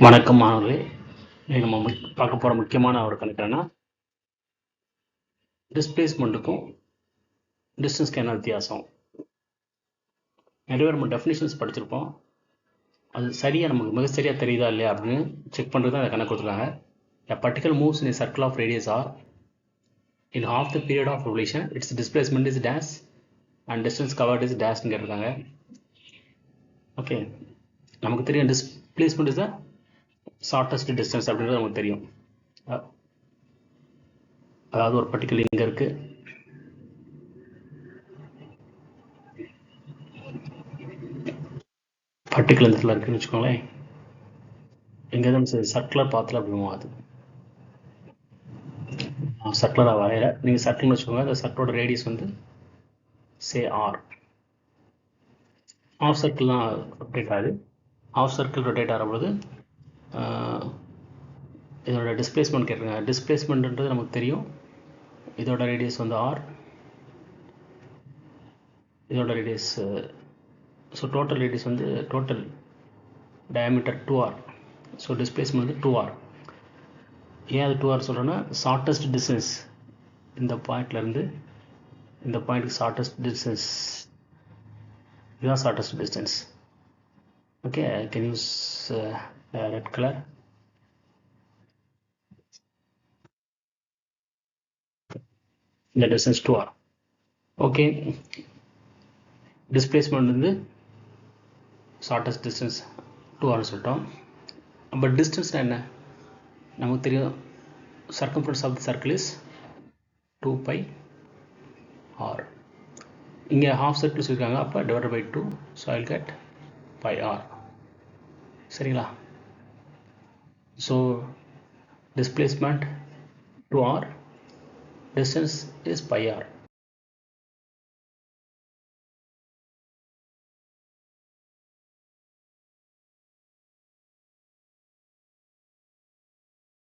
வணக்கம் மாணவர்களே. இன்னைக்கு நம்ம பார்க்க போகிற முக்கியமான ஒரு கணக்கு என்னன்னா, டிஸ்பிளேஸ்மெண்ட்டுக்கும் டிஸ்டன்ஸ்க்கு என்ன வித்தியாசம். நிறைய பேர் நம்ம டெஃபினிஷன்ஸ் படிச்சிருப்போம். அது சரியாக நமக்கு மிக சரியாக தெரியுதா இல்லையா அப்படின்னு செக் பண்ணுறது தான் அந்த கணக்கு கொடுத்துருக்காங்க. A particle moves in a circle of radius r. In half the period of revolution, its displacement is dash and distance covered is dashன்னு கேட்டிருக்காங்க. ஓகே, நமக்கு தெரியும் displacement is the shortest distance அப்படின்றது நமக்கு தெரியும். அதாவது ஒரு பர்டிகுலர் இங்கே இருக்குது, பர்டிகுலர் இடத்துல இருக்குன்னு வச்சுக்கோங்களேன். இங்கே தான் சர்க்குலர் பாத்தில் அப்படி மூவ் ஆகுது. சர்க்குலராக வரையில நீங்கள் சர்க்கிள்னு வச்சுக்கோங்க. அந்த சர்க்கிளோட ரேடியஸ் வந்து சே ஆர். ஆஃப் சர்க்கிள் தான் ரொட்டேட் ஆகுது. ஆஃப் சர்க்கிள் ரொட்டேட் ஆகும்போது இதோட டிஸ்பிளேஸ்மெண்ட் கேட்டிருக்காங்க. டிஸ்பிளேஸ்மெண்ட்ன்றது நமக்கு தெரியும். இதோட ரேடியஸ் வந்து ஆர், இதோட ரேடியஸ். ஸோ டோட்டல் ரேடியஸ் வந்து total diameter 2r. So displacement வந்து 2r. ஏன் அது 2r சொல்கிறேன்னா, ஷார்ட்டஸ்ட் டிஸ்டன்ஸ் இந்த பாயிண்ட்லேருந்து இந்த பாயிண்ட்டுக்கு ஷார்ட்டஸ்ட் டிஸ்டன்ஸ், இதுதான் shortest distance. Okay, I can use red colour. இந்த டிஸ்டன்ஸ் 2r. ஓகே, டிஸ்பிளேஸ்மெண்ட் வந்து ஷார்ட்டஸ்ட் டிஸ்டன்ஸ் 2r சொல்லிட்டோம். பட் டிஸ்டன்ஸ் என்ன நமக்கு தெரியும். Circumference of the circle is 2πr. இங்கே ஹாஃப் சர்க்கிள் சொல்லியிருக்காங்க, அப்போ divide by 2. So I will get πr. சரிங்களா? So displacement 2r, distance is πr.